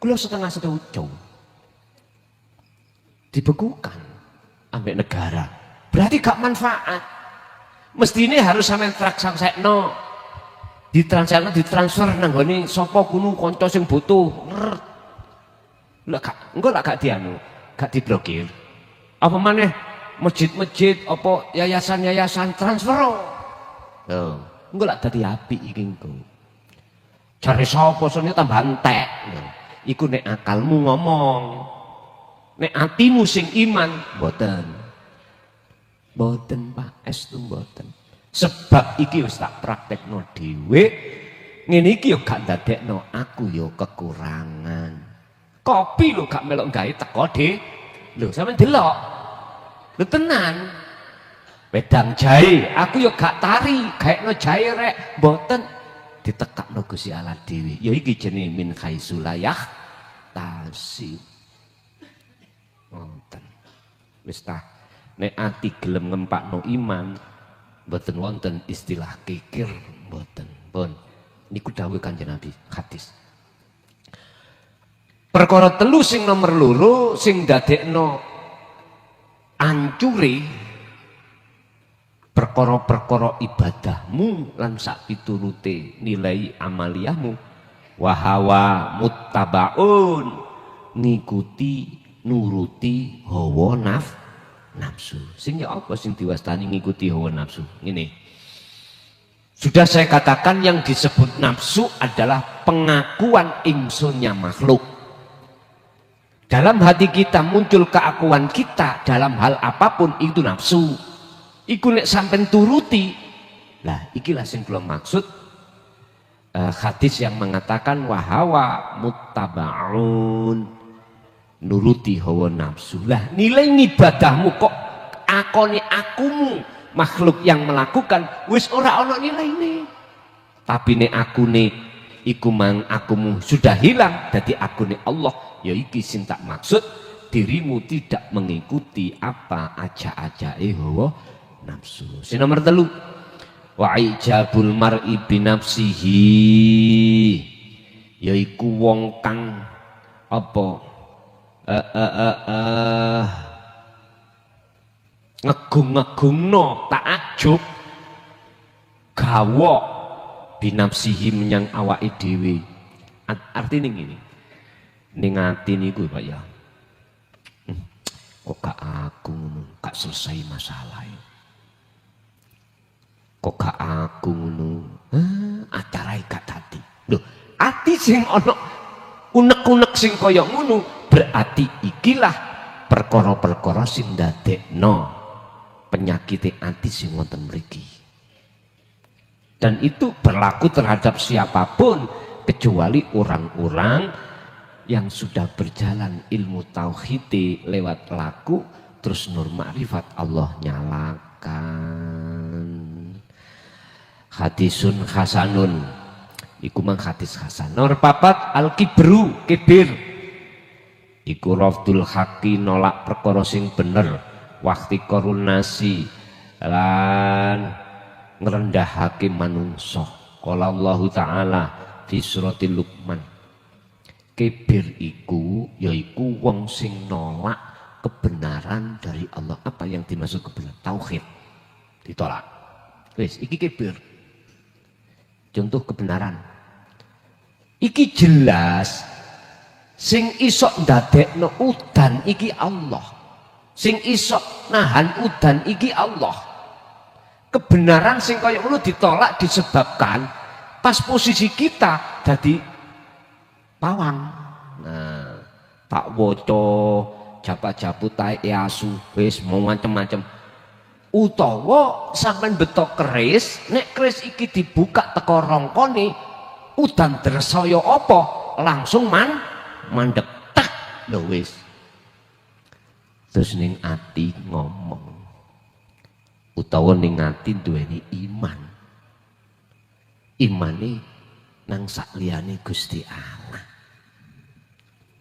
Kula setengah setuju. Dibekukan ambek negara. Berarti gak manfaat. Mestine harus sampean transaksino. Ditransfer nang gone sapa kuno kanca sing butuh. Lah gak engko lak gak dianu, gak diblokir. Apa maneh masjid-masjid apa yayasan-yayasan transfer. Lho, engko lak dadi apik iki engko. Jare sapa sene tambah entek. Iku nek akalmu ngomong. Nek atimu sing iman, mboten. Mboten Pak, estu mboten. Sebab iki wis tak praktekno dhewe. Ngene iki yo gak ndadekno aku yo kekurangan. Kopi lho gak melok gawe teko lho sampean delok. Lho tenan. Wedang jahe, aku yo gak tari, gaekno jahe rek, mboten. Ditekakno Gusti Allah dhewe. Ya iki jenenge min khaisulayah tasib. Wonten. Wis tah nek ati gelem ngempakno iman mboten wonten istilah kikir mboten. Pun niku dawuh Kanjeng Nabi hadis. Perkara telu sing nomor loro sing dadekno ancure perkara-perkara ibadahmu lan sak piturute nilai amaliyahmu wahawa muttabaun ngikuti nuruti hawa nafsu. Sing ya apa sing diwastani ngikuti hawa nafsu? Ini sudah saya katakan yang disebut nafsu adalah pengakuan ingsunnya makhluk. Dalam hati kita muncul keakuan kita dalam hal apapun itu nafsu. Iku nek sampean turuti. Lah ikilah sing kula maksud hadis yang mengatakan wahawa muttabaun nuruti hawa nafsu. Lah nilai ibadahmu kok akoni akumu makhluk yang melakukan wis ora ana nilaine. Tapi nek akune iku mang akumu sudah hilang dadi akune Allah, ya iki sing tak maksud dirimu tidak mengikuti apa aja hawa nafsu. Sing nomor 3, wa ijabul mar'i bi nafsihi, yaiku wong kang apa ngegung-ngegungno takjub gawok binafsihi menyang awake dhewe. Artine ngene, ning ati niku Pak ya, kok gak aku ngono, gak selesai masalah. Kok gak aku ngono, acarae gak dadi. Lho, ati sing ana unek-unek sing kaya ngono, berarti ikilah perkara-perkara sing ndadekno penyakit ati sing wonten mriki. Dan itu berlaku terhadap siapapun kecuali orang-orang yang sudah berjalan ilmu tauhid lewat laku, terus nur ma'rifat Allah nyalakan. Hadisun hasanun, iku mang hadis hasan. Nomor 4, al-kibru, kibir, iku rafdul haqi, nolak perkara sing bener, wakti korunasi lan ngrendahake manungsa. Qala Allah Ta'ala fi suratil Luqman, kibir iku yaiku wong sing nolak kebenaran dari Allah. Apa yang dimaksud kebenaran? Tauhid ditolak. Wis, iki kibir. Contoh kebenaran. Iki jelas sing isok ndadekno udan iki Allah. Sing isok nahan udan iki Allah. Kebenaran sing kaya ngono ditolak disebabkan pas posisi kita dadi pawang. Nah, tak woco japat-japut tae asu wis mau macem-macem. Utawa sampean betok keris, nek keris iki dibuka teko rongkone udan dresaya apa langsung mandek tak lho wis. Terus ning ati ngomong, utawa ning ati duweni iman. Imane nang sakliyane Gusti Allah.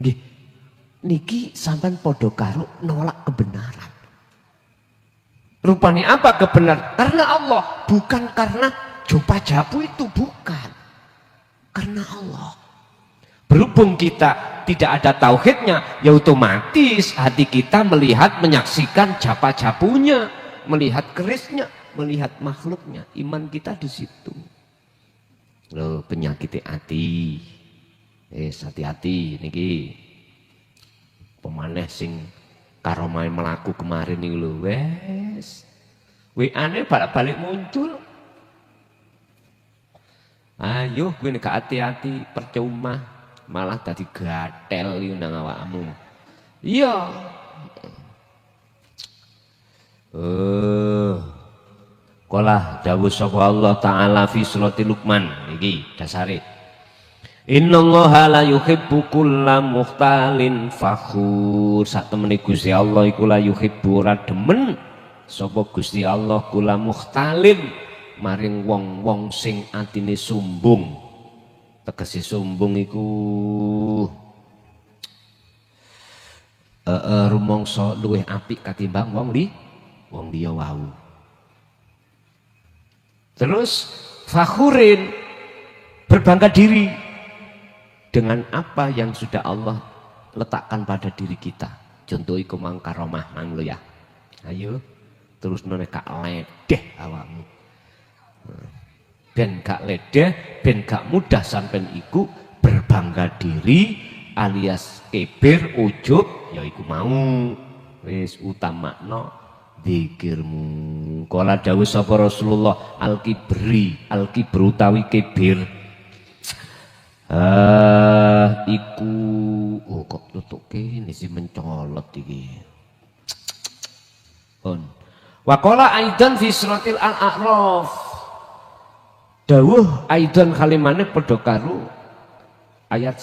Nggih, niki sampean padha karo nolak kebenaran. Rupanya apa kebenaran? Karena Allah, bukan karena jumpa jabu itu, bukan. Karena Allah. Berhubung kita tidak ada tauhidnya, ya otomatis hati kita melihat, menyaksikan japa jabunya, melihat kerisnya, melihat makhluknya. Iman kita di situ. Loh, penyakit hati. Hati-hati niki. Pemaneh sing karo main melaku kemarin nih lho, wes WA-ne balik-balik muncul. Ayo gue nek hati-hati percuma, malah tadi gatel yo nang awakmu. Iya. Qala dawuh sapa Allah Ta'ala fi suratil Luqman iki dasare. Innallaha la yuhibbu kulla mukhtalin fakhur. Sak temene Gusti Allah iku la yuhibbu ora demen sapa Gusti Allah kulla mukhtalin maring wong-wong sing atine sombong. Tegese sombong iku rumangsa luwih apik katimbang wong liya wau. Terus fakhurin, berbangga diri dengan apa yang sudah Allah letakkan pada diri kita. Contoh iku mang karomah mang lo ya. Ayo terus none gak ledeh awakmu. Ben gak ledeh, ben gak mudah sampean iku berbangga diri alias kibir, ujub, ya iku mau wis utamakno zikirmu. Kala dawuh sapa Rasulullah, al-kibru utawi kibir iku kok tutuk kene sih mencolot iki. Wa qala aidan fi suratil al-a'raf, dawuh aidan kalimane padha karo ayat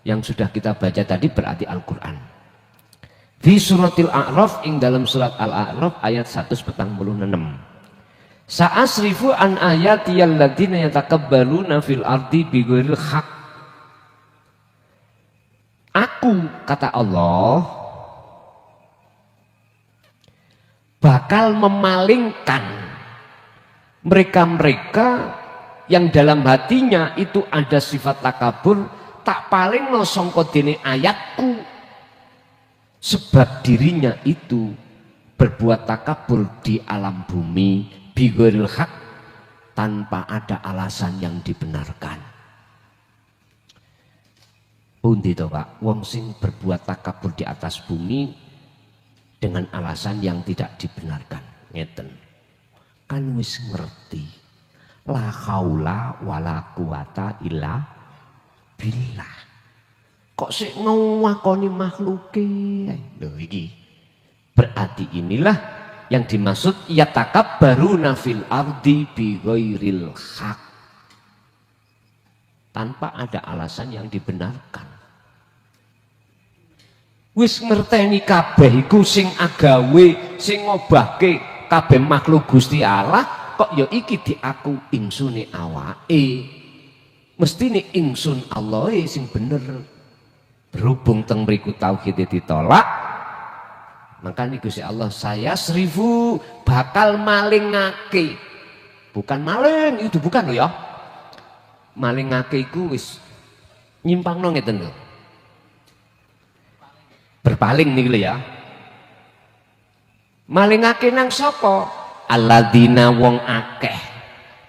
yang sudah kita baca tadi, berarti Al-Qur'an. Fi suratil a'raf, ing dalam surat al-a'raf ayat 146. Sa'asrifu an ayati alladziina yatakabbaruna fil ardi bighairil haqq. Aku, kata Allah, bakal memalingkan mereka-mereka yang dalam hatinya itu ada sifat takabur, tak paling no sangka dene ayatku, sebab dirinya itu berbuat takabur di alam bumi bighairil haq, tanpa ada alasan yang dibenarkan. Pundi to Pak, wong sing berbuat takabur di atas bumi dengan alasan yang tidak dibenarkan. Ngeten. Kan wis ngerti. La haula wala quwata illa billah. Kok sik ngakoni makhluke? Lho iki. Berarti inilah yang dimaksud yatakabbaruna fil ardi bighairil haq, tanpa ada alasan yang dibenarkan. Wis ngerteni kabeh iku sing agawe, sing ngobahke kabeh makhluk Gusti Allah, kok ya iki diaku insune awake. Mestine ingsun Allah sing bener. Berhubung teng mriku tauhid ditolak, maka nih Gusti Allah, saya seribu bakal malingake. Bukan maling, itu bukan loh ya. Malingake iku wis nyimpangno ngeten lho. Berpaling nih lho ya. Malingake nang sapa? Alladzina wong akeh.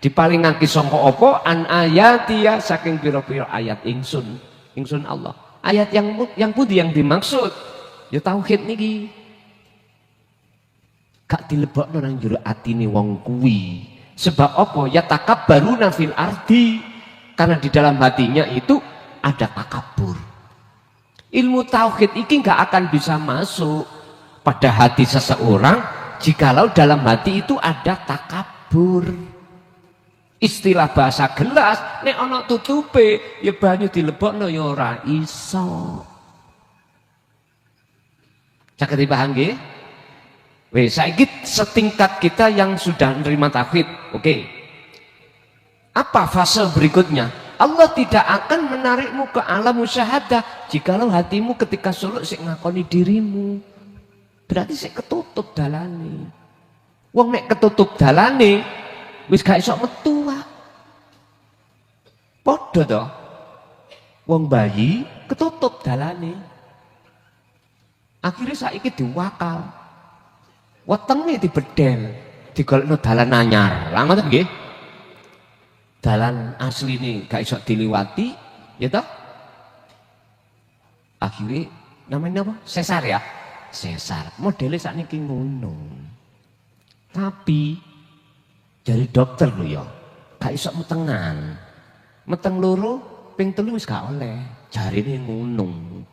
Dipalingake sangka apa? An ayatia, saking pira-pira ayat ingsun. Ingsun Allah. Ayat yang pundi yang dimaksud? Ya tauhid niki. Gak dilebokno nang jero atine wong kuwi. Sebab apa? Ya takabbaruna fil ardi. Karena di dalam hatinya itu ada takabur. Ilmu tauhid ini gak akan bisa masuk pada hati seseorang jikalau dalam hati itu ada takabur. Istilah bahasa gelas, nek ana tutupe ya banyu dilebokno ya ora iso. Saged dipaham nggih? Wes saiki setingkat kita yang sudah menerima tauhid. Oke. Apa fase berikutnya? Allah tidak akan menarikmu ke alam musyahadah jikalau hatimu ketika suluk sik ngakoni dirimu. Berarti sik ketutup dalane. Wong nek ketutup dalane wis gak iso metu. Padha to. Wong bayi ketutup dalane. Akhirnya saiki diwakal. Wetenge dibedel, digolekno dalan anyar. Lah ngoten nggih. Dalan asli ini gak iso diliwati, ya toh? Akhirnya namanya apa? Sesar ya? Sesar. Modelnya sakniki ngono. Tapi dari dokter lho ya, gak iso metengan. Meteng loro, ping telu wis gak oleh. Jarine ngono.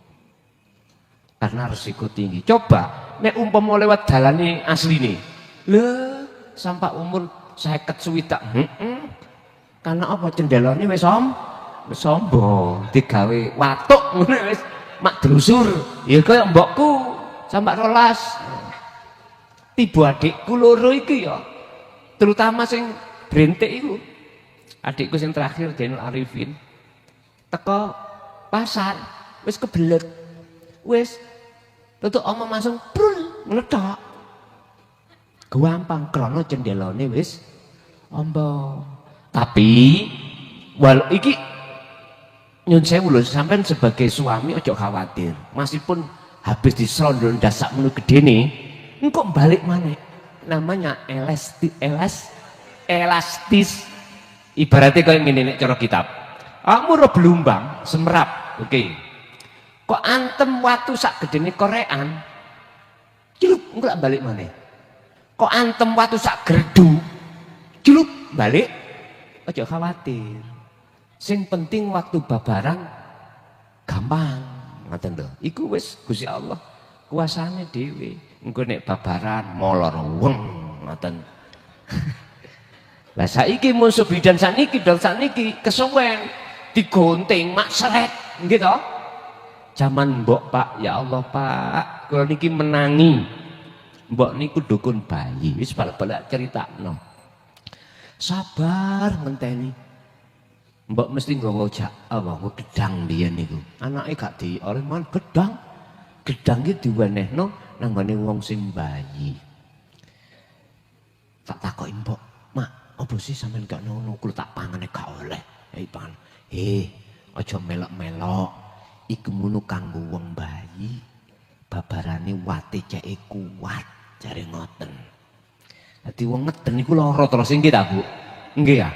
Karena resiko tinggi. Coba nek umpama lewat dalane asline. Lho, sampai umur 50 karena apa cendelane wis sombo digawe watuk ngono wis mak drusur ya kaya mbokku sampak 12 tiba adikku loro iki ya terutama sing brentik iku adikku sing terakhir Jainul Arifin teko pasar wis kebelet wis tutuk omong langsung brul meledak gampang krana cendelane wis ombo. Tapi walau iki nyun sewu lho sampean sebagai suami ojo khawatir. Meskipun habis diselondol dasak menu gedene, engko balik maneh. Namanya elastis. Ibaratnya kaya ngene nek cara kitab. Kamu ora belumbang, semerap. Oke. Kok antem watu sak gedene korean. Celup engko balik maneh. Kok antem watu sak gerdu. Celup balik. Ojo khawatir. Sing penting waktu babaran gampang. Ngoten lho. Iku wis Gusti Allah kuasane dhewe. Engko nek babaran molor weng ngoten. Lah saiki musuh bidan saniki dol saniki kesuwen digonting mak seret nggih to? Zaman mbok Pak, ya Allah Pak, kula niki menangi. Mbok niku dukun bayi, wis bal-bal critakno. Sabar ngenteni. Mbok mesti nggawa apa gedang biyen niku. Anake gak di oleh gedang. Gedang iki diwenehno nang gone wong sing bayi. Tak takoki mbok, "Mak, apa sih sampean gak ngono? Kulo tak pangane gak oleh." Pangan. Aja melok-melok. Iku ngono kanggo wong bayi. Babarane wate ceke kuat, jare ngoten. Dadi wong ngeden iku lara terus nggih ta, Bu? Nggih ya.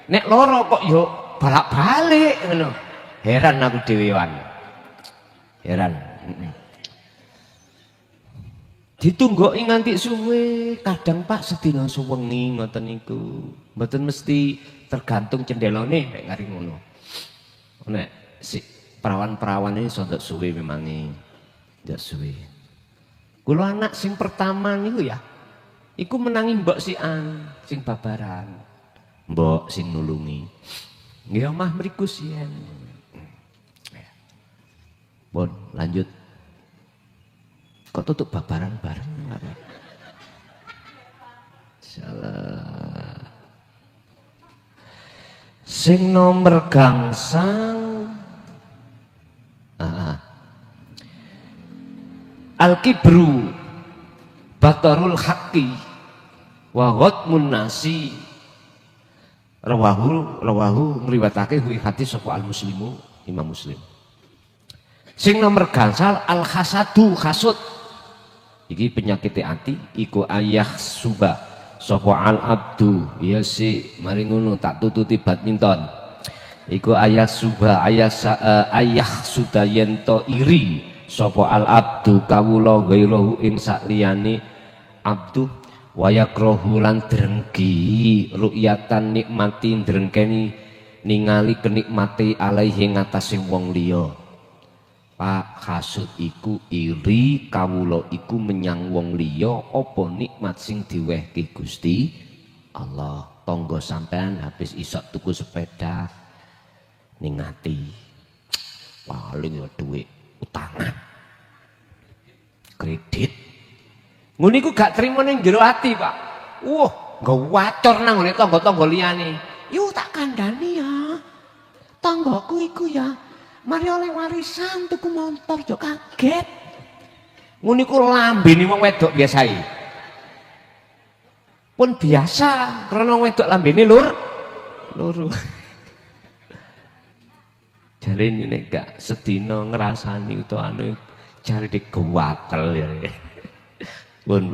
Nek lara kok yo balak-balik ngono. Heran aku dhewe wan. Heran. Ditunggoki nganti suwe, kadang Pak sedina suwengi ngoten niku. Mboten mesti tergantung cendelone nek ngari ngono. Nek si perawan-perawan ini sontok suwe memangi. Ndak suwe. Kula anak sing pertama niku ya, iku menangi mbok sian sing babaran. Mbok sing nulungi. Nggih omah mriku sien. Bon, lanjut. Kok tutup babaran bareng? Salah. Sing nomor gangsang. Al-kibru batarul haqqi wa ghatmun nasi. Rawahu ngriwatake hu hadis sapa al-muslimu Imam Muslim. Sing nomor gangsal al-hasadu hasud. Iki penyakit ati iku ayah suba sapa al-abdu ya si mari ngono tak tututi badminton. Iku ayah suba ayah sudayento iri sapa al-abdu kawula gairahu ing sakliyane abdu wayakrahu lan drengki ru'yatan nikmati drengkeni ningali kenikmati alaihi ngatasi wong liya. Pak hasud iku iri kawula iku menyang wong liya apa nikmat sing diwehke Gusti Allah. Tangga sampean habis isok tuku sepeda ningati paling ya duit utangan kredit ngono iku gak trimo ning jero ati Pak. Nggo wacor nang ngene tangga-tangga liyane. Yo tak kandhani ya. Tanggaku iku ya mari oleh warisan tuku motor yo kaget. Ngono iku lambene wong wedok biasae. Pun biasa karena wong wedok lambene loro. Jare nek gak sedina ngrasani utawa anu jare digewatel ya. Pun.